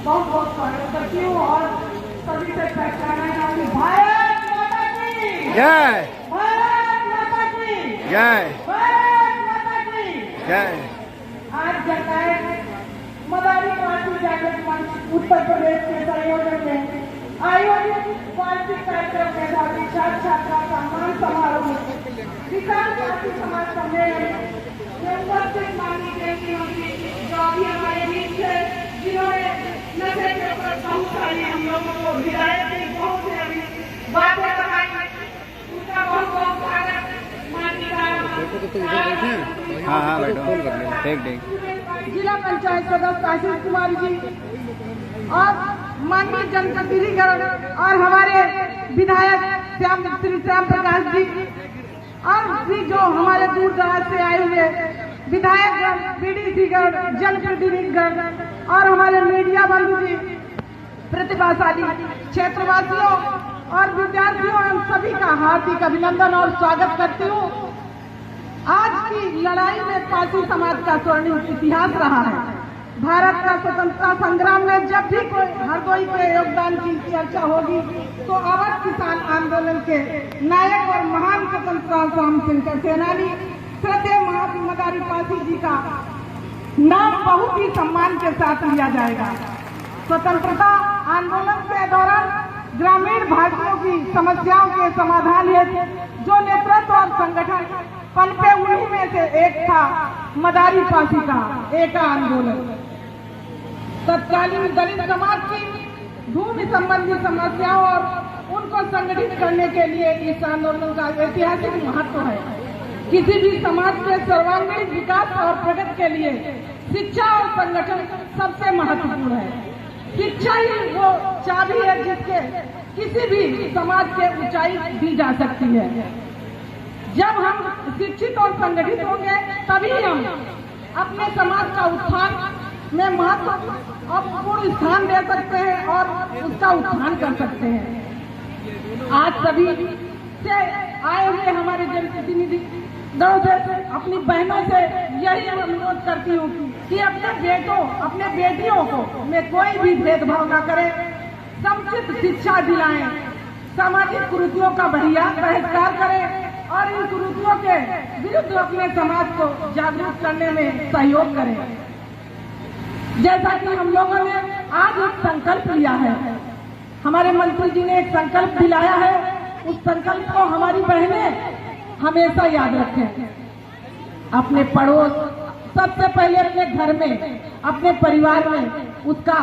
बहुत बहुत स्वागत करती हूँ और सभी से पहचाना जाती भारत माता की जय, भारत माता की जय, भारत माता की जय। आज जननायक मदारी पार्टी जागृत मंच उत्तर प्रदेश के संयोजन में आयोजित वार्षिक कार्यक्रम में भागी छात्र छात्रा सम्मान समारोह में किसान पार्टी समाज सम्मेलन में उपस्थित माननीय केंद्रीय मंत्री जो अभी हमारे बीच है, जिन्होंने नशे के ऊपर बहुत सारी हम लोगों को हिदायत दी, बहुत से अभी बातें बताई, उनका बहुत बहुत स्वागत। हाँ हाँ बैठो, ठीक। जिला पंचायत सदस्य आशीष कुमार जी और माननीय जनप्रतिनिधिगण और हमारे विधायक श्री श्याम प्रकाश जी और भी जो हमारे दूर दराज से आए हुए विधायकगण, बीडीसीगण, जनप्रतिनिधिगण और हमारे मीडिया बंधु जी, प्रतिभाशाली क्षेत्रवासियों और विद्यार्थियों, हम सभी का हार्दिक अभिनंदन और स्वागत करती हूँ। आज की लड़ाई में पासी समाज का स्वर्णिम इतिहास रहा है। भारत का स्वतंत्रता संग्राम में जब भी हरदोई के योगदान की चर्चा होगी तो अवध किसान आंदोलन के नायक और महान स्वतंत्रता संग्राम सेनानी श्रद्धेय महात्मा मदारी पासी जी का नाम बहुत ही सम्मान के साथ लिया जाएगा। स्वतंत्रता आंदोलन के दौरान ग्रामीण भारतीयों की समस्याओं के समाधान हेतु जो नेतृत्व और संगठन पनपे, उन्हीं में से एक था मदारी पासी का एका आंदोलन। तत्कालीन दलित समाज की भूमि संबंधी समस्याओं और उनको संगठित करने के लिए इस आंदोलन का ऐतिहासिक महत्व है। किसी भी समाज के सर्वांगीण विकास और प्रगति के लिए शिक्षा और संगठन सबसे महत्वपूर्ण है। शिक्षा ही वो चाबी है जिसके किसी भी समाज के ऊंचाई दी जा सकती है। जब हम शिक्षित और संगठित होंगे तभी हम अपने समाज का उत्थान में महत्वपूर्ण स्थान दे सकते हैं और उसका उत्थान कर सकते हैं। आज सभी से आए हुए हमारे जनप्रतिनिधि दलों से, अपनी बहनों से यही अनुरोध करती हूँ कि अपने बेटों, अपने बेटियों को में कोई भी भेदभाव न करें, समुचित शिक्षा दिलाएं, सामाजिक कुरीतियों का बहिष्कार करें और इन कुरीतियों के विरुद्ध अपने समाज को जागरूक करने में सहयोग करें। जैसा कि हम लोगों ने आज एक संकल्प लिया है, हमारे मंत्री जी ने एक संकल्प दिलाया है, उस संकल्प को हमारी बहनें हमेशा याद रखें। अपने पड़ोस, सबसे पहले अपने घर में, अपने परिवार में उसका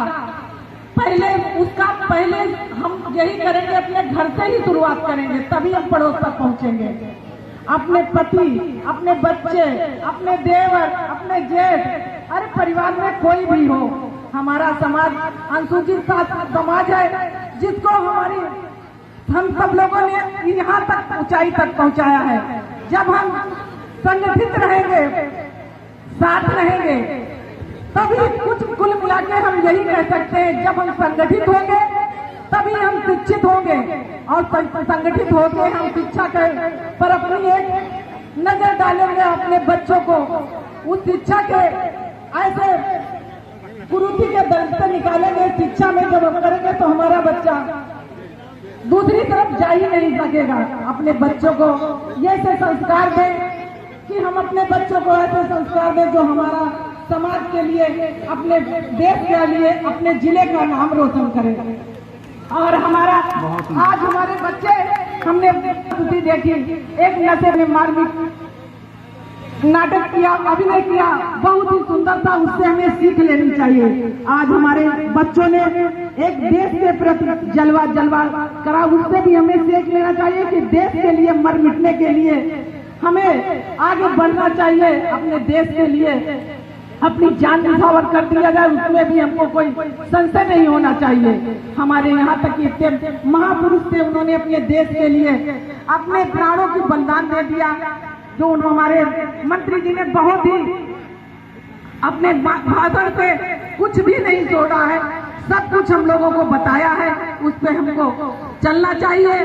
पहले हम यही करेंगे, अपने घर से ही शुरुआत करेंगे, तभी हम पड़ोस तक पहुंचेंगे। अपने पति, अपने बच्चे, अपने देवर, अपने जेठ, अरे परिवार में कोई भी हो, हमारा समाज अनुसूचित समाज है जिसको हम सब लोगों ने यहाँ तक ऊंचाई तक पहुंचाया है। जब हम संगठित रहेंगे, साथ रहेंगे, तभी कुल मिला के हम यही कह सकते हैं, जब हम संगठित होंगे तभी हम शिक्षित होंगे और संगठित होकर हम शिक्षा पर अपनी एक नजर डालेंगे, अपने बच्चों को उस शिक्षा के ऐसे कुरीति के दल से निकालेंगे। शिक्षा में जब हम करेंगे तो हमारा बच्चा दूसरी तरफ जा ही नहीं सकेगा। अपने बच्चों को ये ऐसे संस्कार दें कि हम अपने बच्चों को ऐसे संस्कार दें जो हमारा समाज के लिए, अपने देश के लिए, अपने जिले का नाम रोशन करें। और हमारा आज हमारे बच्चे, हमने प्रस्तुति देखी, एक नशे में मारपीट नाटक किया, अभिनय किया, बहुत ही सुंदर था, उससे हमें सीख लेनी चाहिए। आज हमारे बच्चों ने एक देश के प्रति जलवा करा, उससे भी हमें सीख लेना चाहिए कि देश के लिए मर मिटने के लिए हमें आगे बढ़ना चाहिए। अपने देश के लिए अपनी जान निछावर कर दिया जाए, उसमें भी हमको कोई संशय नहीं होना चाहिए। हमारे यहाँ तक इतने महापुरुष थे, उन्होंने अपने देश के लिए अपने प्राणों की बलिदान दे दिया। जो हमारे मंत्री जी ने बहुत ही अपने भाषण से कुछ भी नहीं छोड़ा है, सब कुछ हम लोगों को बताया है, उस पर हमको चलना चाहिए।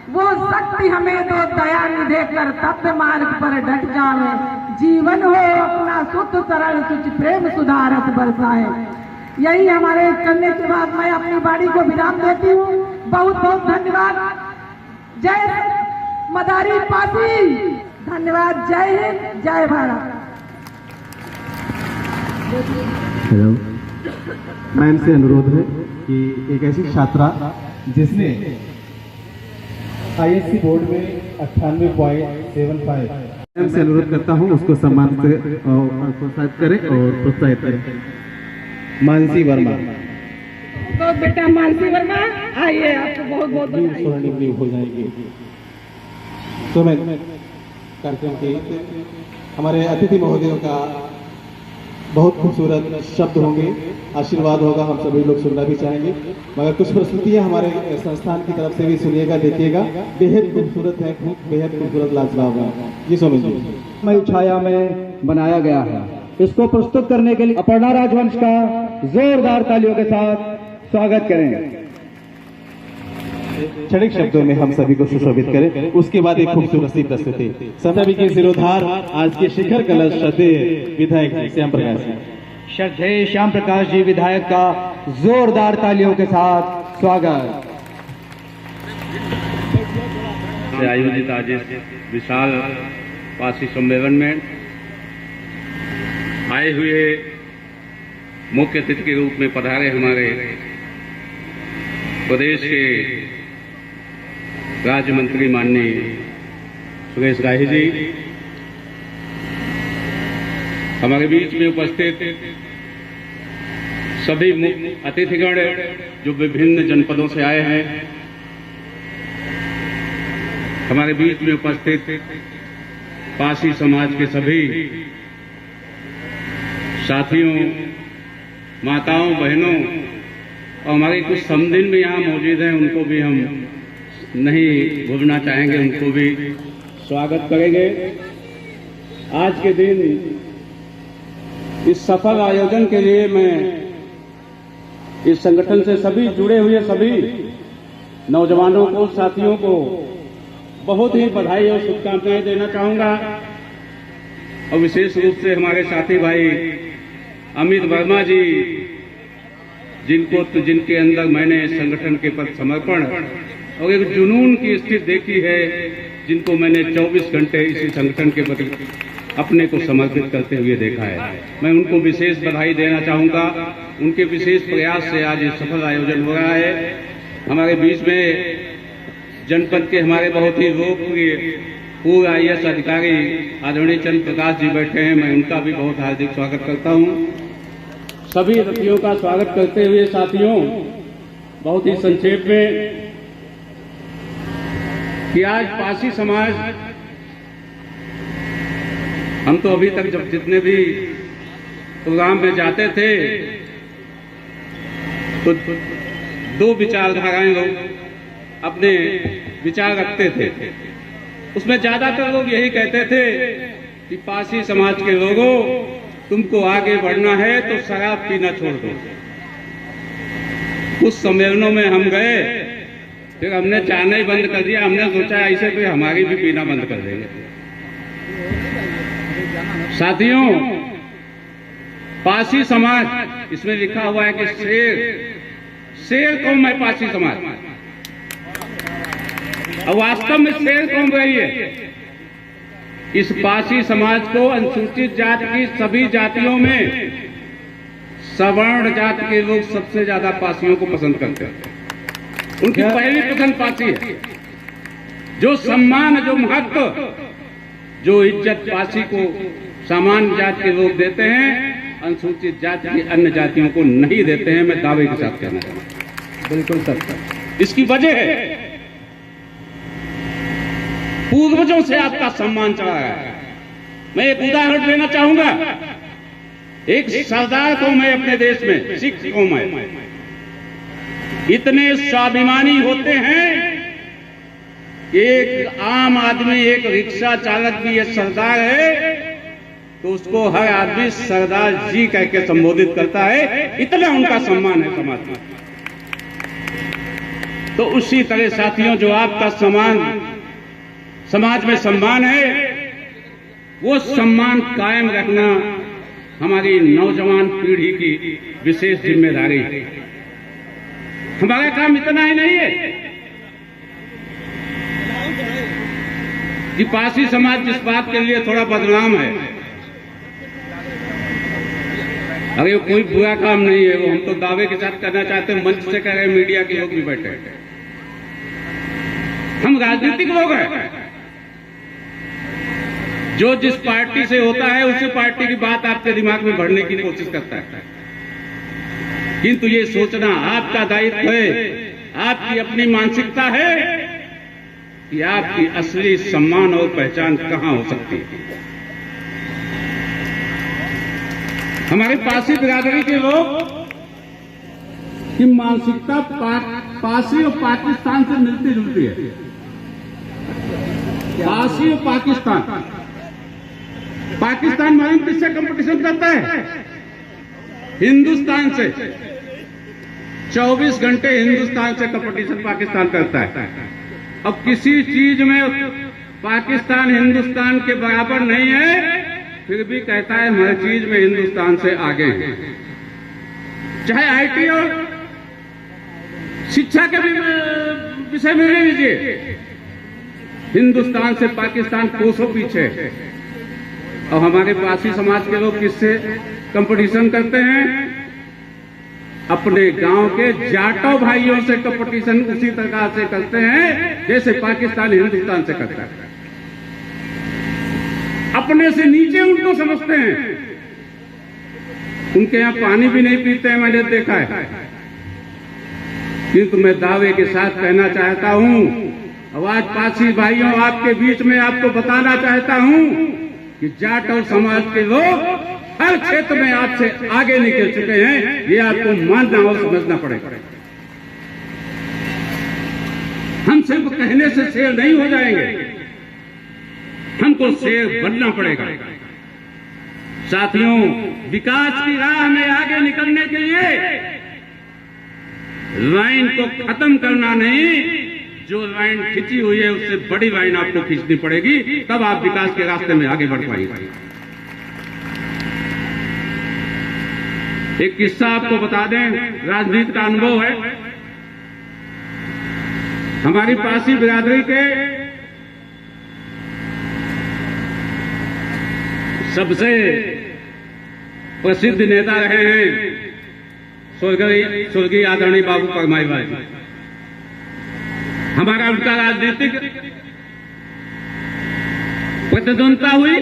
वो शक्ति हमें दो दया निधे कर तब मार्ग पर डट जावे, जीवन हो अपना शुद्ध सरल कुछ प्रेम सुधारस बरसाए। यही हमारे करने के बाद मैं अपनी बाड़ी को विराम देती हूँ। बहुत बहुत धन्यवाद। जय मदारी पासी, धन्यवाद। जय हिंद, जय भारत। हेलो, मैम से अनुरोध है कि एक ऐसी छात्रा जिसने आईएससी बोर्ड में 98.75, मैम से अनुरोध करता हूँ उसको सम्मान से प्रोत्साहित करें और प्रोत्साहित करें। मानसी वर्मा। तो बेटा मानसी वर्मा आइए, आपको बहुत बहुत बधाई। स्वर्णिम हो जाएगी। तो मैं कार्यक्रम के हमारे अतिथि महोदयों का बहुत खूबसूरत शब्द होंगे, आशीर्वाद होगा, हम सभी लोग सुनना भी चाहेंगे, मगर कुछ प्रस्तुतियां हमारे संस्थान की तरफ से भी सुनिएगा, देखिएगा। बेहद खूबसूरत है, बेहद खूबसूरत, लाजवाब है। जी स्वामी जी। मई छाया में बनाया गया है। इसको प्रस्तुत करने के लिए अपर्णा राजवंश का जोरदार तालियों के साथ स्वागत करें। क्षणिक शब्दों में हम सभी को सुशोभित करें, उसके बाद एक खूबसूरत सी प्रस्तुति। सभी के सिरोधार आज के शिखर कलश श्रद्धेय विधायक जी श्याम प्रकाश जी। श्रद्धेय श्याम प्रकाश जी विधायक का जोरदार तालियों के साथ स्वागत। से आयोजित आज इस विशाल पासी सम्मेलन में आए हुए मुख्य अतिथि के रूप में पधारे हमारे प्रदेश के राज्य मंत्री माननीय सुरेश राही जी, हमारे बीच में उपस्थित सभी अतिथिगण जो विभिन्न जनपदों से आए हैं, हमारे बीच में उपस्थित पासी समाज के सभी साथियों, माताओं, बहनों और हमारे कुछ समदिन भी यहाँ मौजूद हैं, उनको भी हम नहीं भूलना चाहेंगे, उनको भी स्वागत करेंगे। आज के दिन इस सफल आयोजन के लिए मैं इस संगठन से सभी जुड़े हुए सभी नौजवानों को, साथियों को बहुत ही बधाई और शुभकामनाएं देना चाहूंगा। और विशेष रूप से हमारे साथी भाई अमित वर्मा जी, जिनके अंदर मैंने संगठन के प्रति समर्पण और एक जुनून की स्थिति देखी है, जिनको मैंने 24 घंटे इसी संगठन के प्रति अपने को समर्पित करते हुए देखा है। मैं उनको विशेष बधाई देना चाहूंगा। उनके विशेष प्रयास से आज ये सफल आयोजन हो रहा है। हमारे बीच में जनपद के हमारे बहुत ही लोकप्रिय पूर्व आईएएस अधिकारी आदरणीय चंद्र प्रकाश जी बैठे हैं, मैं उनका भी बहुत हार्दिक स्वागत करता हूं। सभी अतिथियों का स्वागत करते हुए साथियों, बहुत ही संक्षेप में कि आज पासी समाज, हम तो अभी तक जब जितने भी प्रोग्राम में जाते थे तो दो विचारधाराएं लोग अपने विचार रखते थे। उसमें ज्यादातर लोग यही कहते थे कि पासी समाज के लोगों, तुमको आगे बढ़ना है तो शराब पीना छोड़ दो। कुछ सम्मेलनों में हम गए, फिर हमने जाना ही बंद कर दिया। हमने सोचा ऐसे तो हमारी भी पीना बंद कर देंगे। साथियों, पासी समाज, इसमें लिखा हुआ है कि शेर कौम है पासी समाज, और वास्तव में शेर कौम रही है। इस पासी समाज को अनुसूचित जाति की सभी जातियों में सवर्ण जाति के लोग सबसे ज्यादा पासियों को पसंद करते हैं। उनकी पहली पसंद पासी है। जो सम्मान, जो महत्व, जो इज्जत पासी को सामान्य जाति के लोग देते हैं, अनुसूचित जाति की अन्य जातियों को नहीं देते हैं। मैं दावे के साथ कहना चाहता हूं, बिल्कुल सच। इसकी वजह है पूर्वजों से आपका सम्मान चला है। मैं एक उदाहरण देना चाहूंगा। एक सरदार कौम है अपने देश में, सिख कौम है। इतने स्वाभिमानी होते हैं कि एक आम आदमी, एक रिक्शा चालक भी ये सरदार है तो उसको हर आदमी सरदार जी कह के संबोधित करता है। इतना उनका सम्मान है समाज में। तो उसी तरह साथियों, जो आपका समाज में सम्मान है, वो सम्मान कायम रखना हमारी नौजवान पीढ़ी की विशेष जिम्मेदारी है। हमारा काम इतना ही नहीं है कि पारसी समाज जिस बात के लिए थोड़ा बदनाम है, अरे कोई बुरा काम नहीं है, वो हम तो दावे के साथ करना चाहते हैं, मंच से कह रहे, मीडिया के लोग भी बैठे हैं। हम राजनीतिक लोग हैं, जो जिस पार्टी से होता है उसी पार्टी की बात आपके दिमाग में भरने की कोशिश करता है, किंतु ये सोचना आपका दायित्व है, आपकी अपनी मानसिकता है कि आपकी असली सम्मान और पहचान कहां हो सकती है। हमारे पारसी बिरादरी के लोग की मानसिकता पारसी और पाकिस्तान से मिलती जुलती है। पारसी और पाकिस्तान मालूम किससे कंपटीशन करता है? हिंदुस्तान से। 24 घंटे हिंदुस्तान से कंपटीशन पाकिस्तान करता है। अब किसी चीज में पाकिस्तान हिंदुस्तान के बराबर नहीं है, फिर भी कहता है हर चीज में हिंदुस्तान से आगे है। चाहे आईटी और शिक्षा के भी विषय में ले लीजिए, हिंदुस्तान से पाकिस्तान कोसों पीछे है। और हमारे पारसी समाज के लोग किससे कंपटीशन करते हैं? अपने गांव के जाटो भाइयों से कंपटीशन उसी तरह से करते हैं जैसे पाकिस्तान हिंदुस्तान से करता है। अपने से नीचे उनको समझते हैं। उनके यहां पानी भी नहीं पीते हैं, मैंने देखा है। किंतु मैं दावे के साथ कहना चाहता हूं, आवाज पारसी भाइयों, आपके बीच में आपको बताना चाहता हूं कि जाट और समाज के लोग हर क्षेत्र में आपसे आगे निकल चुके हैं। ये आपको मानना और समझना पड़ेगा। हम सिर्फ कहने से शेर नहीं हो जाएंगे, हमको शेर बनना पड़ेगा। साथियों, विकास की राह में आगे निकलने के लिए लाइन को खत्म करना नहीं, जो लाइन खिंची हुई है उससे बड़ी लाइन आपको खींचनी पड़ेगी, तब आप विकास के रास्ते में आगे बढ़ पाएंगे। एक किस्सा आपको बता दें, राजनीति का अनुभव है। हमारी पारसी बिरादरी के सबसे प्रसिद्ध नेता रहे हैं स्वर्गीय आदरणीय बाबू परमाई भाई। हमारा उनका राजनीतिक प्रतिद्वंदता हुई।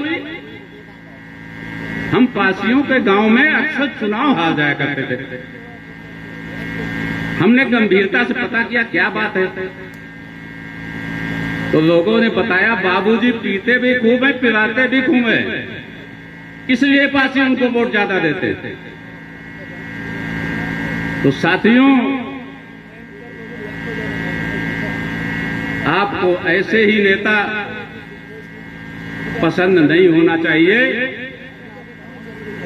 हम पारसियों के गांव में अक्सर चुनाव हार जाया करते थे। हमने गंभीरता से पता किया क्या बात है, तो लोगों ने बताया बाबूजी पीते भी खूब है, पिलाते भी खूब है, इसलिए पारसी उनको वोट ज्यादा देते थे। तो साथियों, आपको ऐसे ही नेता पसंद नहीं होना चाहिए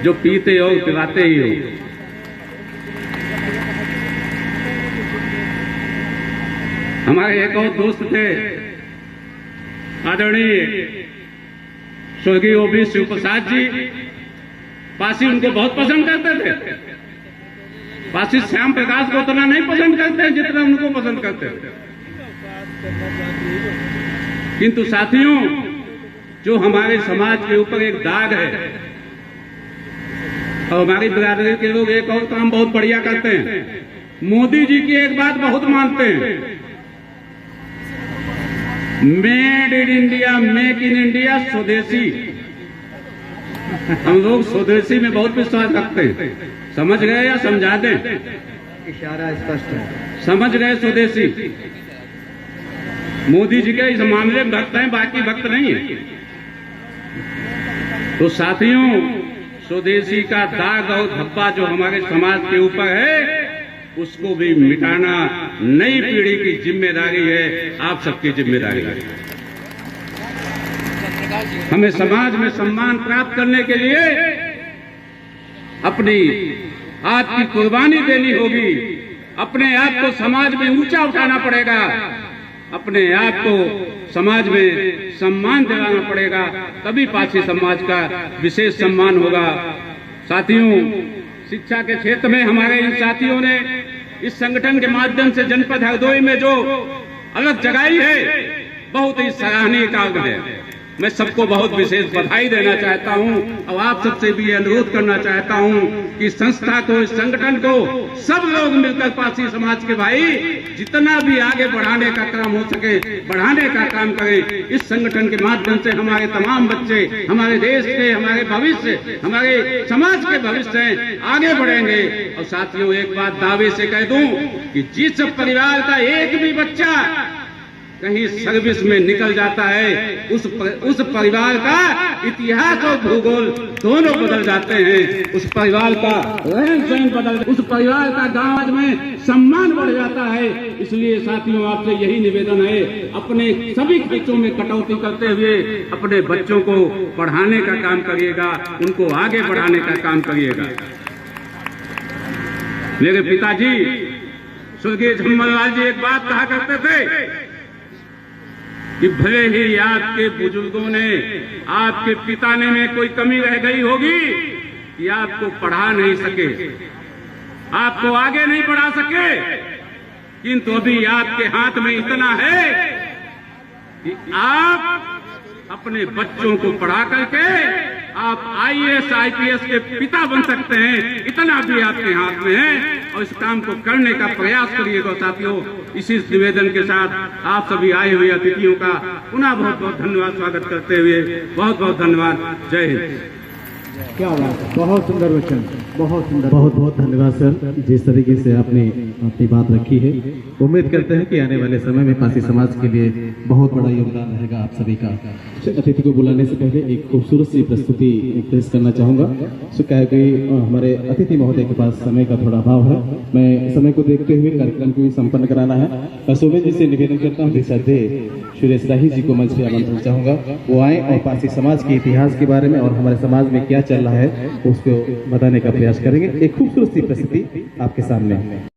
जो पीते और पिलाते ही हो। हमारे एक और दोस्त थे आदरणीय स्वर्गीय ओबी शिव प्रसाद जी। पारसी उनको बहुत पसंद करते थे। पारसी श्याम प्रकाश को उतना नहीं पसंद करते जितना उनको पसंद करते थे। किंतु साथियों, जो हमारे समाज के ऊपर एक दाग है, और हमारी बिरादरी के लोग एक और काम बहुत बढ़िया करते हैं। मोदी जी की एक बात बहुत मानते हैं, made in India, make in India, स्वदेशी। हम लोग स्वदेशी में बहुत विश्वास रखते हैं। समझ गए या समझा दें? इशारा स्पष्ट है। समझ गए? स्वदेशी मोदी जी के इस मामले में भक्त हैं, बाकी भक्त नहीं है। तो साथियों, स्वदेशी का दाग और धब्बा जो हमारे समाज के ऊपर है, उसको भी मिटाना नई पीढ़ी की जिम्मेदारी है, आप सबकी जिम्मेदारी है। हमें समाज में सम्मान प्राप्त करने के लिए अपनी आपकी कुर्बानी देनी होगी। अपने आप को समाज में ऊंचा उठाना पड़ेगा, अपने आप को समाज में सम्मान दिलाना पड़ेगा, तभी पारसी समाज का विशेष सम्मान होगा। साथियों, शिक्षा के क्षेत्र में हमारे इन साथियों ने इस संगठन के माध्यम से जनपद हरदोई में जो अलग जगाई है, बहुत ही सराहनीय कार्य है। मैं सबको बहुत विशेष बधाई देना चाहता हूं और आप सबसे भी अनुरोध करना चाहता हूं कि संस्था को, इस संगठन को सब लोग मिलकर पारसी समाज के भाई जितना भी आगे बढ़ाने का काम हो सके बढ़ाने का काम करें। इस संगठन के माध्यम से हमारे तमाम बच्चे, हमारे देश के, हमारे भविष्य, हमारे समाज के भविष्य आगे बढ़ेंगे। और साथियों, एक बात दावे से कह दूं कि जिस परिवार का एक भी बच्चा कहीं सर्विस में निकल जाता है, उस परिवार का इतिहास और भूगोल दोनों बदल जाते हैं। उस परिवार का रहन सहन बदल, उस परिवार का गांव में सम्मान बढ़ जाता है। इसलिए साथियों, आपसे यही निवेदन है, अपने सभी खर्चों में कटौती करते हुए अपने बच्चों को पढ़ाने का काम करिएगा, उनको आगे बढ़ाने का काम करिएगा। मेरे पिताजी स्वर्गीय झम्मललाल जी एक बात कहा करते थे कि भले ही आपके बुजुर्गों ने, आपके पिता ने में कोई कमी रह गई होगी कि आपको पढ़ा नहीं सके, आपको आगे नहीं बढ़ा सके, किंतु अभी आपके हाथ में इतना है कि आप अपने बच्चों को पढ़ा करके आप IAS IPS के पिता बन सकते हैं। इतना भी आपके हाथ में है और इस काम को करने का प्रयास करिएगा। साथियों, इसी निवेदन के साथ आप सभी आए हुए अतिथियों का पुनः बहुत बहुत धन्यवाद स्वागत करते हुए बहुत बहुत धन्यवाद। जय हिंद। क्या बात है, बहुत सुंदर वचन, बहुत सुंदर। बहुत बहुत धन्यवाद सर, जिस तरीके से आपने अपनी बात रखी है। उम्मीद करते हैं कि आने वाले समय में पारसी समाज के लिए बहुत बड़ा योगदान रहेगा आप सभी का। अतिथि को बुलाने से पहले एक खूबसूरत सी प्रस्तुति पेश करना चाहूँगा। सो क्या है कि हमारे अतिथि महोदय के पास समय का थोड़ा अभाव है, मैं समय को देखते हुए कार्यक्रम को संपन्न कराना है। सुमेश जी से निवेदन करता हूँ, श्रद्धे सुरेश राही जी को मंच पे आमंत्रण चाहूँगा, वो आए और पारसी समाज के इतिहास के बारे में और हमारे समाज में क्या चल रहा है उसको बताने का प्रयास करेंगे। एक खूबसूरत सी प्रस्तुति आपके सामने है।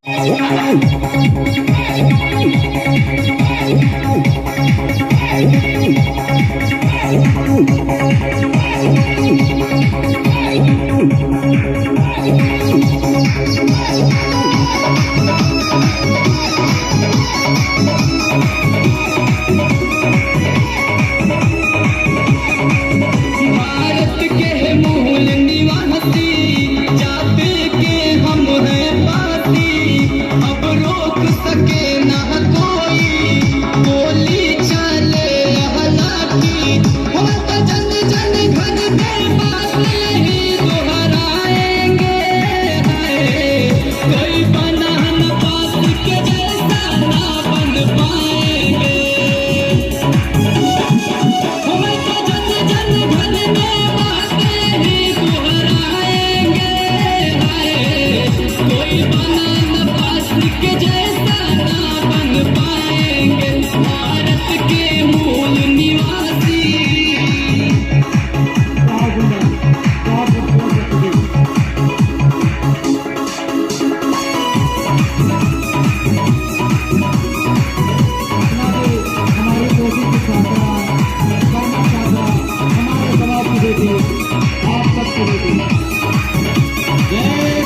जय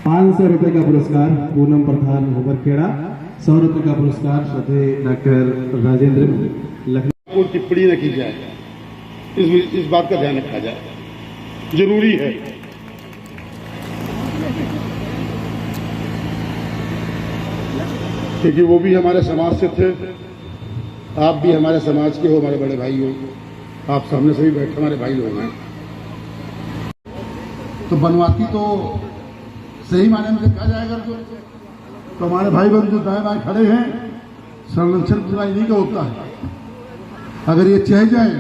₹500 का पुरस्कार पूनम प्रधान होबरखेड़ा, ₹100 का पुरस्कार श्रद्धेय डॉक्टर राजेंद्र लखनऊ। कोई टिप्पणी न की जाए, इस बात का ध्यान रखा जाए, जरूरी है। क्योंकि वो भी हमारे समाज से थे, आप भी हमारे समाज के हो, हमारे बड़े भाई हो, आप सामने से भी बैठे हमारे भाई लोग हैं। तो बनवासी तो सही माने में देखा जाएगा तो हमारे भाई बंधु जो दाएं बाएं खड़े हैं, संरक्षण पूरा इन्हीं का होता है। अगर ये चाह जाए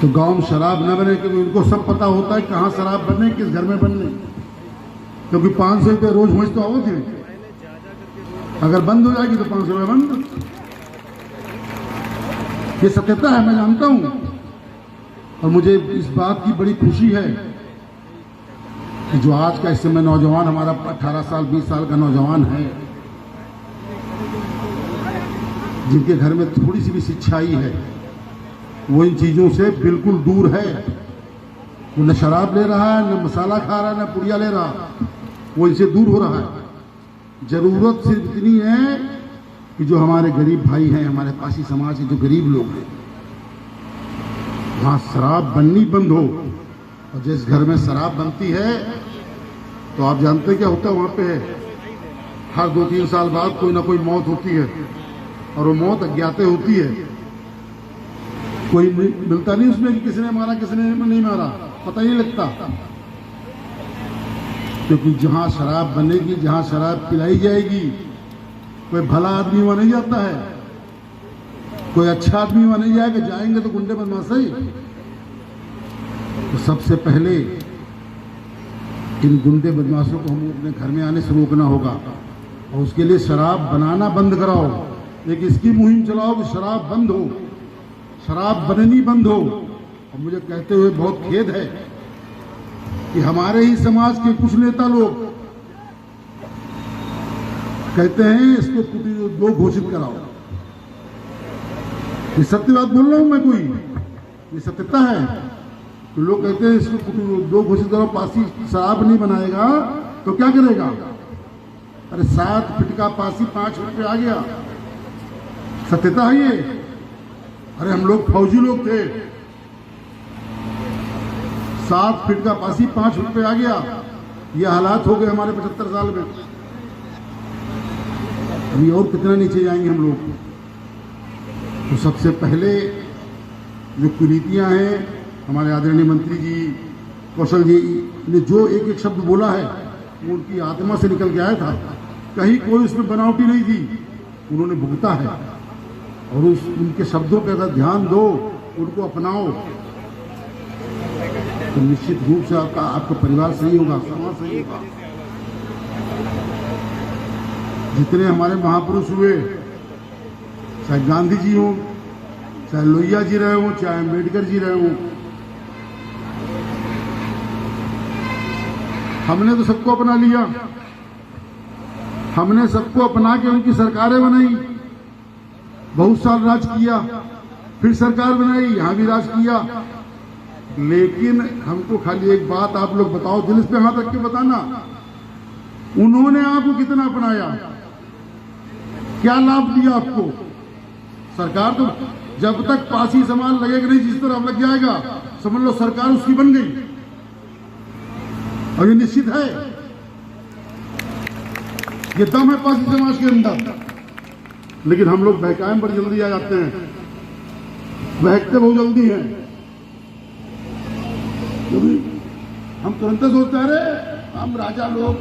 तो गांव में शराब न बने, क्योंकि उनको सब पता होता है कहाँ शराब बने, किस घर में बनने, क्योंकि 500 रुपये रोज मुझ तो आओ थी। अगर बंद हो जाएगी तो 500 रुपये बंद। ये सत्यता है, मैं जानता हूं। और मुझे इस बात की बड़ी खुशी है कि जो आज का इस समय नौजवान, हमारा 18 साल 20 साल का नौजवान है, जिनके घर में थोड़ी सी भी शिक्षा आई है, वो इन चीजों से बिल्कुल दूर है। वो न शराब ले रहा है, न मसाला खा रहा है, न पुड़िया ले रहा, वो इनसे दूर हो रहा है। जरूरत सिर्फ इतनी है कि जो हमारे गरीब भाई हैं, हमारे पासी समाज के जो गरीब लोग हैं, वहां शराब बननी बंद हो। और जिस घर में शराब बनती है तो आप जानते क्या होता है वहां पे, हर 2-3 साल बाद कोई ना कोई मौत होती है, और वो मौत अज्ञाते होती है। कोई मिलता नहीं उसमें कि किसने मारा किसने नहीं मारा, पता ही नहीं लगता। क्योंकि जहां शराब बनेगी, जहां शराब पिलाई जाएगी, कोई भला आदमी वहां नहीं जाता है, कोई अच्छा आदमी वहां नहीं जाएगा। जाएंगे तो गुंडे बदमाश ही। तो सबसे पहले इन गुंडे बदमाशों को हमें अपने घर में आने से रोकना होगा, और उसके लिए शराब बनाना बंद कराओ। एक इसकी मुहिम चलाओ कि शराब बंद हो, शराब बननी बंद हो। और मुझे कहते हुए बहुत खेद है कि हमारे ही समाज के कुछ नेता लोग कहते हैं इसको कुटीर उद्योग घोषित कराओ। ये सत्य बात बोल रहा हूं मैं, कोई ये सत्यता है। तो लोग कहते हैं इसको कुटीर उद्योग घोषित करो, पासी शराब नहीं बनाएगा तो क्या करेगा? अरे 7 फीट का पासी 5 फीट पे आ गया, सत्यता है ये। अरे हम लोग फौजी लोग थे, 7 फीट का पासी 5 फीट पे आ गया। ये हालात हो गए हमारे 75 साल में। अभी और कितना नीचे जाएंगे हम लोग। तो सबसे पहले जो कुरीतियां हैं, हमारे आदरणीय मंत्री जी कौशल जी ने जो एक एक शब्द बोला है, वो उनकी आत्मा से निकल के आया था। कहीं कोई उसमें बनावटी नहीं थी, उन्होंने भुगता है। और उनके शब्दों पर अगर ध्यान दो, उनको अपनाओ, तो निश्चित रूप से आपका परिवार सही होगा, समाज सही होगा। जितने हमारे महापुरुष हुए, चाहे गांधी जी हों, चाहे लोहिया जी रहे हों, चाहे अम्बेडकर जी रहे हों, हमने तो सबको अपना लिया, हमने सबको अपना के उनकी सरकारें बनाई, बहुत साल राज किया, फिर सरकार बनाई, यहां भी राज किया। लेकिन हमको खाली एक बात आप लोग बताओ, दिल पे हाथ रख के बताना, उन्होंने आपको कितना अपनाया, क्या लाभ दिया आपको? सरकार तो जब तक पासी समाज लगेगा नहीं, जिस तरह लग जाएगा समझ लो सरकार उसकी बन गई, और ये निश्चित है, ये दम है पासी समाज के अंदर। लेकिन हम लोग बहकाएं पर जल्दी आ जाते हैं, बहकते बहुत जल्दी हैं, क्योंकि हम तुरंत सोचते हैं अरे हम राजा लोग,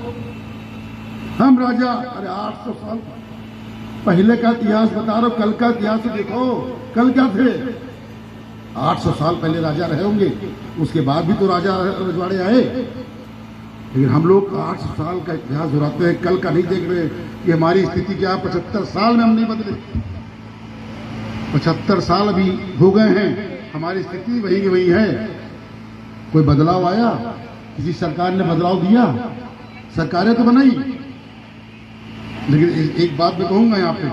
हम राजा। अरे 800 साल पहले का इतिहास बता रहा हूं, कल का इतिहास देखो, कल क्या थे? 800 साल पहले राजा रहे होंगे, उसके बाद भी तो राजा रजवाड़े आए। लेकिन हम लोग 800 साल का इतिहास दोहराते हैं, कल का नहीं देख रहे कि हमारी स्थिति क्या है। 75 साल में हम नहीं बदले, 75 साल अभी हो गए हैं, हमारी स्थिति वही की वही है। कोई बदलाव आया? किसी सरकार ने बदलाव दिया? सरकारें तो बनाई। लेकिन एक बात मैं कहूंगा यहाँ पे,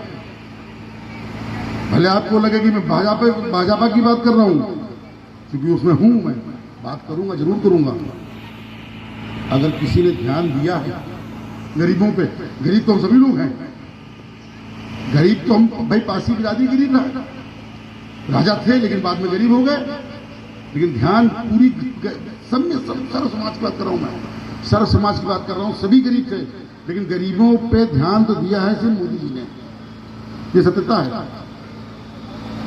भले आपको लगे कि मैं भाजपा की बात कर रहा हूं, क्योंकि उसमें हूं, मैं बात करूंगा, जरूर करूंगा। अगर किसी ने ध्यान दिया है गरीबों पे, गरीब तो हम सभी लोग हैं, गरीब तो हम भाई पासी बिरादरी गरीब रहा, राजा थे लेकिन बाद में गरीब हो गए। लेकिन ध्यान पूरी सर्व समाज की बात कर रहा हूं, मैं सर्व समाज की बात कर रहा हूं, सभी गरीब थे, लेकिन गरीबों पे ध्यान तो दिया है सिर्फ मोदी जी ने। ये सत्यता है,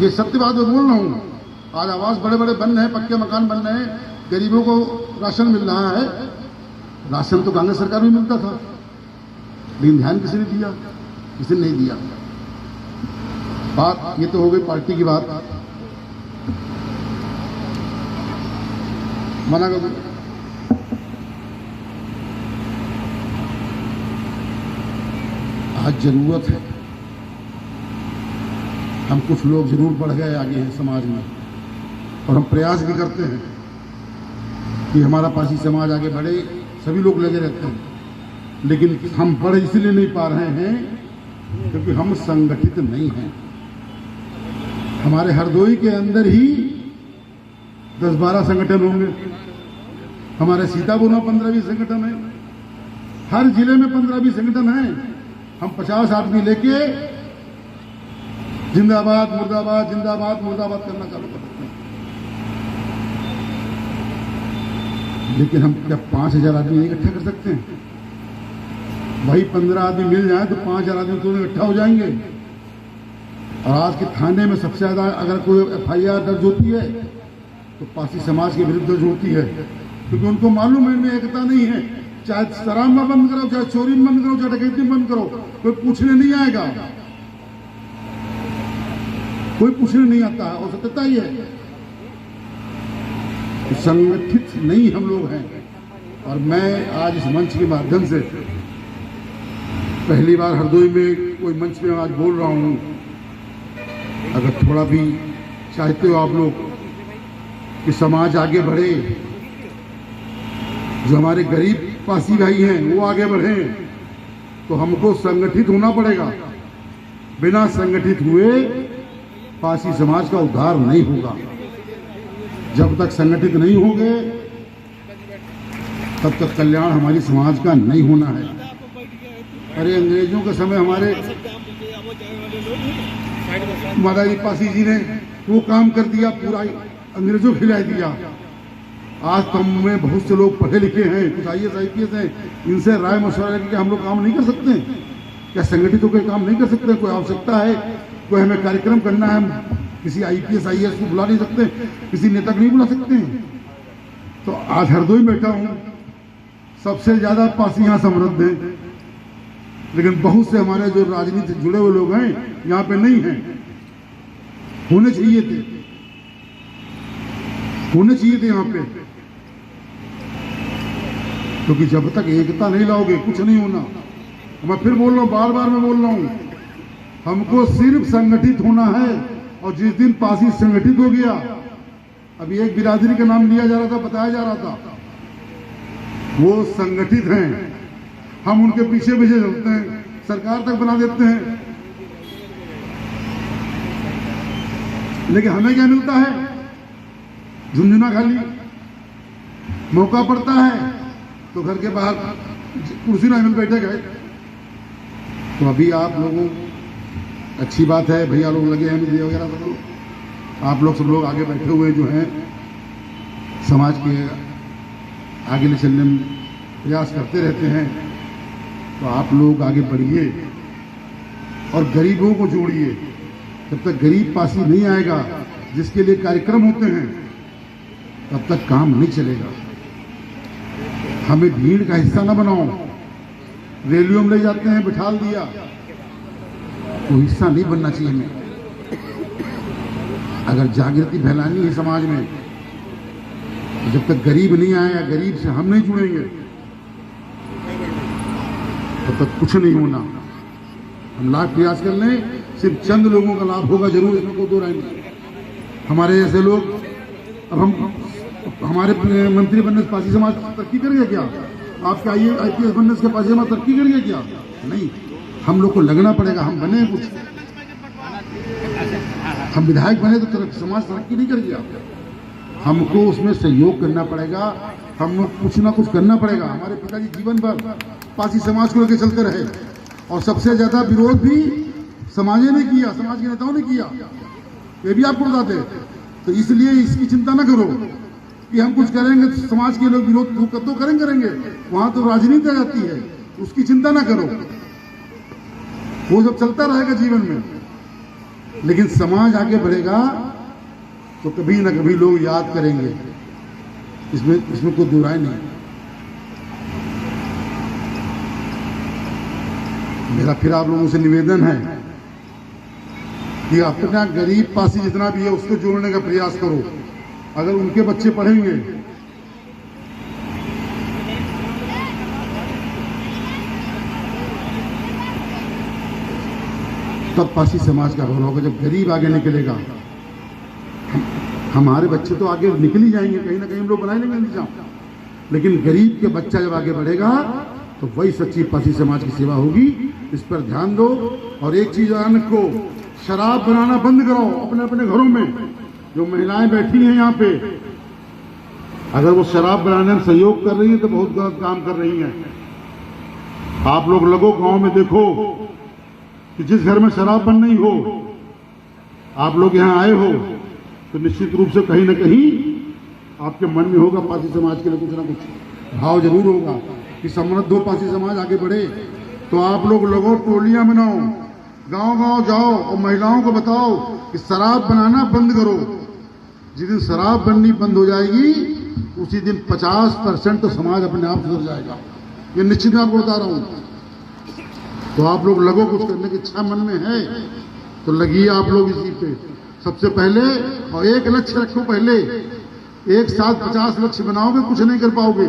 ये सत्य बात मैं बोल रहा हूं। आज आवास बड़े बड़े बन रहे हैं, पक्के मकान बन रहे हैं, गरीबों को राशन मिल रहा है। राशन तो कांग्रेस सरकार में मिलता था, लेकिन ध्यान किसी ने दिया? किसी ने नहीं दिया। बात ये तो हो गई पार्टी की बात, मना कर दो। आज जरूरत है, हम कुछ लोग जरूर बढ़ गए आगे हैं समाज में, और हम प्रयास भी करते हैं कि हमारा पासी समाज आगे बढ़े, सभी लोग लगे रहते हैं। लेकिन हम बढ़ इसलिए नहीं पा रहे हैं क्योंकि हम संगठित नहीं हैं। हमारे हरदोई के अंदर ही 10-12 संगठन होंगे, हमारे सीतापुर में 15-20 संगठन है, हर जिले में 15-20 संगठन हैं। हम 50 आदमी लेके जिंदाबाद मुर्दाबाद, जिंदाबाद मुर्दाबाद करना चालू कर सकते हैं। लेकिन हम क्या 5000 आदमी इकट्ठा कर सकते हैं? वही 15 आदमी मिल जाए तो 5000 आदमी तो इकट्ठा हो जाएंगे। और आज के थाने में सबसे ज्यादा अगर कोई FIR दर्ज होती है तो पासी समाज के विरुद्ध दर्ज होती है, क्योंकि उनको मालूम है इनमें एकता नहीं है। चाहे शराब में बंद करो, चाहे चोरी में बंद करो, चाहे डकैती में बंद करो, कोई पूछने नहीं आएगा, कोई पूछने नहीं आता है। और सत्यता ही है, संगठित नहीं हम लोग हैं। और मैं आज इस मंच के माध्यम से पहली बार हरदोई में कोई मंच में आज बोल रहा हूं। अगर थोड़ा भी चाहते हो आप लोग कि समाज आगे बढ़े, जो हमारे गरीब पासी भाई हैं वो आगे बढ़े, तो हमको संगठित होना पड़ेगा। बिना संगठित हुए पासी समाज का उद्धार नहीं होगा। जब तक संगठित नहीं होंगे तब तक कल्याण हमारी समाज का नहीं होना है। अरे अंग्रेजों के समय हमारे महाराज पासी जी ने वो काम कर दिया, पूरा अंग्रेजों को खिला दिया। आज तो में बहुत से लोग पढ़े लिखे हैं, कुछ IAS IPS हैं, इनसे राय मशवरा लेके हम लोग काम नहीं कर सकते? क्या संगठित होकर काम नहीं कर सकते? कोई आवश्यकता है, कोई हमें कार्यक्रम करना है, हम किसी IPS IAS को बुला नहीं सकते, किसी नेता को नहीं बुला सकते हैं? तो आज हरदोई बैठा हूं, सबसे ज्यादा पासी यहाँ समृद्ध हैं, लेकिन बहुत से हमारे जो राजनीति से जुड़े हुए लोग हैं यहाँ पे नहीं हैं। होने चाहिए थे, होने चाहिए थे यहाँ पे, क्योंकि जब तक एकता नहीं लाओगे कुछ नहीं होना। मैं फिर बोल रहा हूँ, बार बार मैं बोल रहा हूँ, हमको सिर्फ संगठित होना है। और जिस दिन पासी संगठित हो गया, अभी एक बिरादरी का नाम लिया जा रहा था, बताया जा रहा था, वो संगठित हैं, हम उनके पीछे पीछे चलते हैं, सरकार तक बना देते हैं, लेकिन हमें क्या मिलता है? झुंझुना खाली। मौका पड़ता है तो घर के बाहर कुर्सी ना मिल बैठे गए। तो अभी आप लोगों, अच्छी बात है, भैया लोग लगे हैं मीडिया वगैरह सब लोग, आप लोग सब लोग आगे बैठे हुए जो हैं समाज के आगे ले चलने में प्रयास करते रहते हैं। तो आप लोग आगे बढ़िए और गरीबों को जोड़िए। जब तक गरीब पासी नहीं आएगा, जिसके लिए कार्यक्रम होते हैं, तब तक काम नहीं चलेगा। हमें भीड़ का हिस्सा ना बनाओ। रैलियों में ले जाते हैं, बिठाल दिया, तो हिस्सा नहीं बनना चाहिए हमें। अगर जागृति फैलानी है समाज में, तो जब तक गरीब नहीं आएगा, गरीब से हम नहीं जुड़ेंगे, तब तक कुछ नहीं होना। हम लाख प्रयास कर लें, सिर्फ चंद लोगों का लाभ होगा जरूर, इसमें कोई दो राय नहीं। हमारे जैसे लोग, अब हम हमारे मंत्री बनने से पासी समाज तरक्की करेगा क्या? आपके IPS बनने से पासी समाज तरक्की करेगा क्या? नहीं। हम लोग को लगना पड़ेगा, हम बने कुछ, हम विधायक बने तो समाज तरक्की नहीं करेगा। हमको उसमें सहयोग करना पड़ेगा, हम कुछ ना कुछ करना पड़ेगा। हमारे पिताजी जीवन भर पासी समाज को लेकर चलते रहे और सबसे ज्यादा विरोध भी समाज ने किया, समाज के नेताओं ने किया, ये भी आपको बताते हैं। तो इसलिए इसकी चिंता ना करो कि हम कुछ करेंगे तो समाज के लोग विरोध तो करेंगे, वहां तो राजनीति आ जाती है, उसकी चिंता ना करो, वो सब चलता रहेगा जीवन में। लेकिन समाज आगे बढ़ेगा तो कभी ना कभी लोग याद करेंगे, इसमें कोई दो राय नहीं। मेरा फिर आप लोगों से निवेदन है कि अपना गरीब पासी जितना भी है उसको जोड़ने का प्रयास करो। अगर उनके बच्चे पढ़ेंगे तब पासी समाज का रोल होगा। जब गरीब आगे निकलेगा, हमारे बच्चे तो आगे निकल ही जाएंगे, कहीं ना कहीं हम लोग बना लेंगे निजाम, लेकिन गरीब के बच्चा जब आगे बढ़ेगा तो वही सच्ची पासी समाज की सेवा होगी। इस पर ध्यान दो। और एक चीज ध्यान रखो, शराब बनाना बंद करो अपने अपने घरों में। जो महिलाएं बैठी हैं यहाँ पे, अगर वो शराब बनाने में सहयोग कर रही है तो बहुत गलत काम कर रही हैं। आप लोग लगो गांव में, देखो कि जिस घर में शराब बन नहीं हो, आप लोग यहाँ आए हो, तो निश्चित रूप से कहीं ना कहीं आपके मन में होगा पासी समाज के लिए कुछ ना कुछ भाव जरूर होगा कि समृद्ध हो पासी समाज, आगे बढ़े। तो आप लोग लगो, टोलियां बनाओ, गांव गांव जाओ और महिलाओं को बताओ कि शराब बनाना बंद करो। जिस दिन शराब बननी बंद हो जाएगी, उसी दिन 50% तो समाज अपने आप सुधर जाएगा। ये निश्चित मैं आपको बता रहा हूं। तो आप लोग लगो, कुछ करने की इच्छा मन में है तो लगिए आप लोग इसी पे सबसे पहले। और एक लक्ष्य रखो, पहले एक साथ 50 लक्ष्य बनाओगे कुछ नहीं कर पाओगे।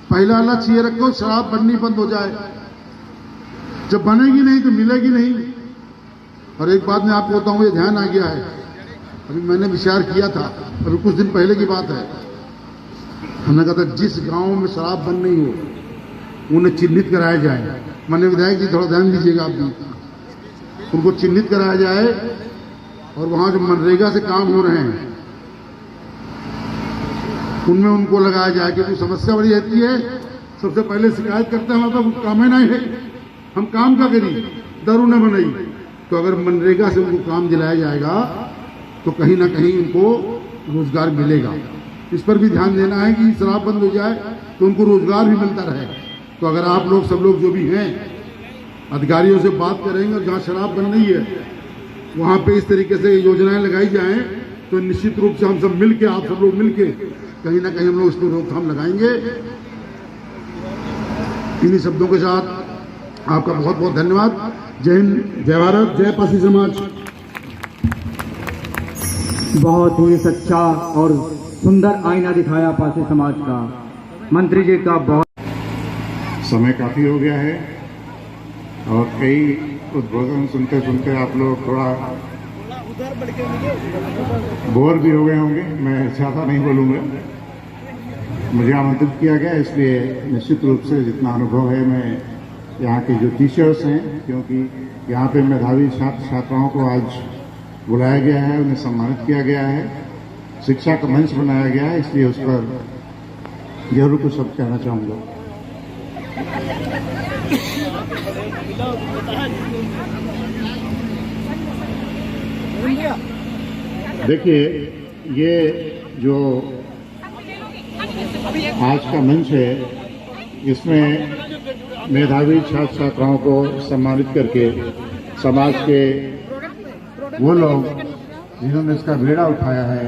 पहला लक्ष्य ये रखो, शराब बननी बंद हो जाए। जब बनेगी नहीं तो मिलेगी नहीं। और एक बात मैं आपको बताऊं, ये ध्यान आ गया है, अभी मैंने विचार किया था, अभी कुछ दिन पहले की बात है। हमने कहा था जिस गांव में शराब बंद नहीं हो उन्हें चिन्हित कराया जाए। मैंने विधायक जी थोड़ा ध्यान दीजिएगा, आप भी उनको चिन्हित कराया जाए और वहां जो मनरेगा से काम हो रहे हैं उनमें उनको लगाया जाए। क्योंकि समस्या बड़ी रहती है, सबसे पहले शिकायत करते हैं हमारे पास काम ही नहीं है, हम काम क्या करी, दारू न बनाई। तो अगर मनरेगा से उनको काम दिलाया जाएगा तो कहीं ना कहीं उनको रोजगार मिलेगा। इस पर भी ध्यान देना है कि शराब बंद हो जाए तो उनको रोजगार भी मिलता रहे। तो अगर आप लोग सब लोग जो भी हैं अधिकारियों से बात करेंगे और जहाँ शराब बन रही है वहाँ पे इस तरीके से योजनाएं लगाई जाएं, तो निश्चित रूप से हम सब मिलके, आप सब लोग मिलके कहीं ना कहीं हम लोग इस पर रोकथाम लगाएंगे। इन्हीं शब्दों के साथ आपका बहुत बहुत धन्यवाद। जय हिंद, जय भारत, जय पासी समाज। बहुत ही सच्चा और सुंदर आईना दिखाया पासी समाज का। मंत्री जी का बहुत समय काफी हो गया है और कई उद्बोधन सुनते सुनते आप लोग थोड़ा बोर भी हो गए होंगे। मैं ज्यादा नहीं बोलूंगा। मुझे आमंत्रित किया गया, इसलिए निश्चित रूप से जितना अनुभव है मैं यहाँ के जो टीचर्स हैं, क्योंकि यहाँ पे मेधावी छात्र छात्राओं को आज बुलाया गया है, उन्हें सम्मानित किया गया है, शिक्षा का मंच बनाया गया है, इसलिए उस पर जरूर कुछ शब्द कहना चाहूँगा। देखिए, ये जो आज का मंच है, इसमें मेधावी छात्र छात्राओं को सम्मानित करके समाज के वो लोग जिन्होंने इसका बेड़ा उठाया है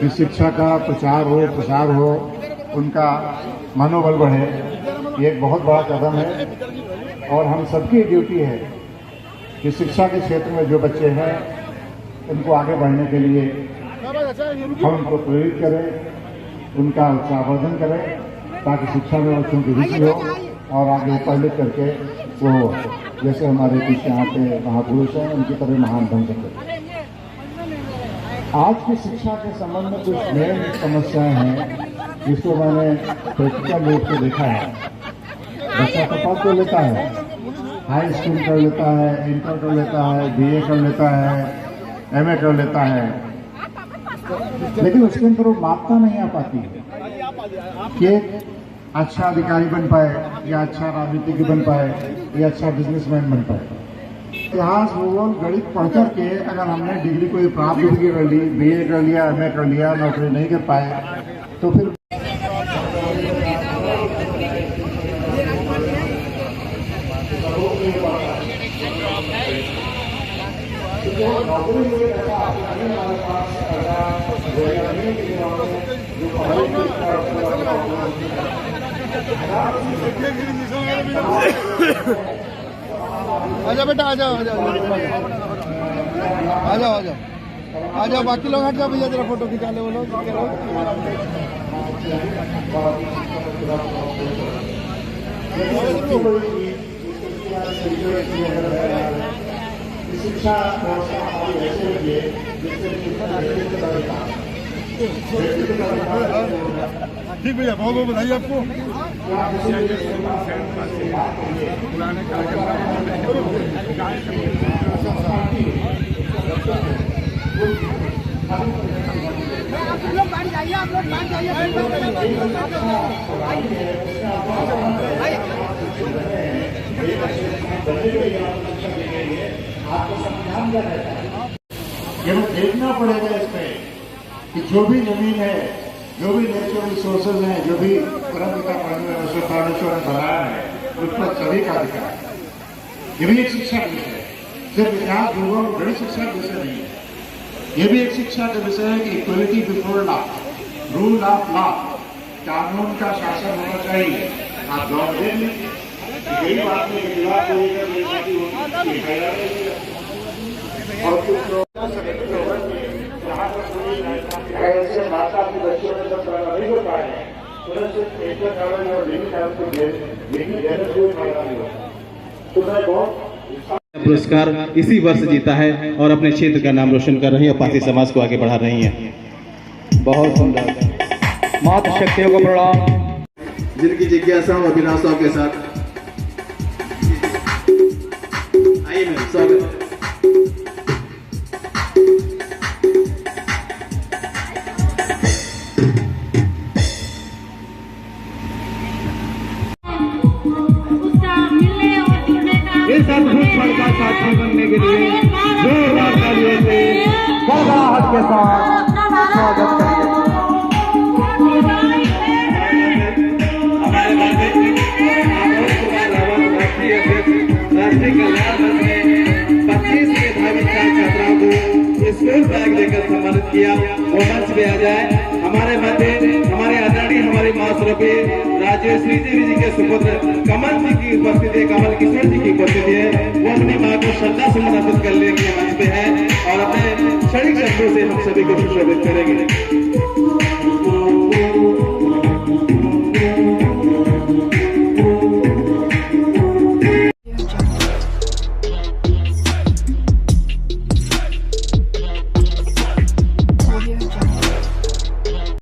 कि शिक्षा का प्रचार हो, प्रसार हो, उनका मनोबल बढ़े, ये एक बहुत बड़ा कदम है। और हम सबकी ड्यूटी है कि शिक्षा के क्षेत्र में जो बच्चे हैं उनको आगे बढ़ने के लिए हम उनको प्रेरित करें, उनका उत्साहवर्धन करें, ताकि शिक्षा में बच्चों की रुचि हो और आगे पढ़ लिख करके वो जैसे हमारे पीछे यहाँ पे महापुरुष हैं उनकी तरह महान बन सके। आज की शिक्षा के संबंध में कुछ मेन समस्याएं हैं जिसको मैंने प्रैक्टिकल रूप से देखा है। बच्चा तो पढ़ तो लेता है, हाई स्कूल कर लेता है, इंटर कर लेता है, बीए कर लेता है, एमए कर लेता है, लेकिन उसके अंदर वो मापता नहीं आ पाती कि एक अच्छा अधिकारी बन पाए या अच्छा राजनीतिज्ञ बन पाए या अच्छा बिजनेसमैन बन पाए। इतिहास, भूगोल, गणित पढ़ करके अगर हमने डिग्री कोई प्राप्त डिग्री कर ली, बीए कर लिया, एमए कर लिया, नौकरी नहीं कर पाए, तो फिर आजा बेटा, आ जाओ, आ जाओ, आ जाओ, आ जाओ, आ जाओ, बाकी लोग हट जाओ भैया, जरा फोटो खिंचा ले वो लोग। ठीक भैया, बहुत बहुत बधाई आपको। आप लोग बाहर जाइए, आप लोग बाहर ये देखना पड़ेगा इसमें कि जो भी जमीन है, जो भी नेचुरल रिसोर्सेज हैं, जो भी परमपिता परमेश्वर ने बनाया है, उस पर सभी का अधिकार है। ये भी एक शिक्षा का विषय है, सिर्फ इतिहास, भूगोल, गणित शिक्षा का विषय नहीं है। ये भी एक शिक्षा का विषय है कि equality before law, rule of law, कानून का शासन होना चाहिए। आप गाँव देख लीजिए, यही बात है कि विवाह को लेकर और कुछ ऐसे माता की बच्चों में सब नहीं हो पाए, एक और तो मैं बहुत पुरस्कार इसी वर्ष जीता है और अपने क्षेत्र का नाम रोशन कर रही है और पारसी समाज को आगे बढ़ा रही हैं। बहुत सुंदर। माता शक्तियों को प्रणाम। जिनकी जिज्ञासाओं और अभिलाषाओं के साथ आइए मैम, स्वागत। इस अद्भुत क्षण का साक्षी बनने के लिए जोरदार तालियों से गड़गड़ाहट के साथ स्वागत करते हैं। राष्ट्रीय कल्याण मंच ने 25 मेधावी छात्राओं को स्कूल बैग देकर सम्मानित किया। वो मंच पे आ जाए। हमारे मध्य हमारे आदरणीय हमारी मां स्वरूपी राजेश्वरी देवी जी के सुपुत्र कमल जी की उपस्थिति है, कमल किशोर जी की उपस्थिति है। वो अपनी मां को श्रद्धा सुमन अर्पित करने के लिए मंच पे है और अपने क्षणिक शब्दों से हम सभी को सुशोभित करेंगे।